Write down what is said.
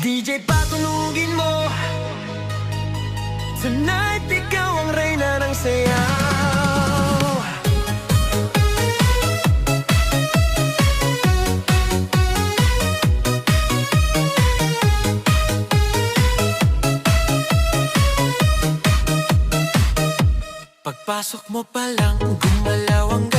DJ patunugin mo, tonight ikaw ang reyna ng sayaw. Pagpasok mo pa lang, gumalaw ang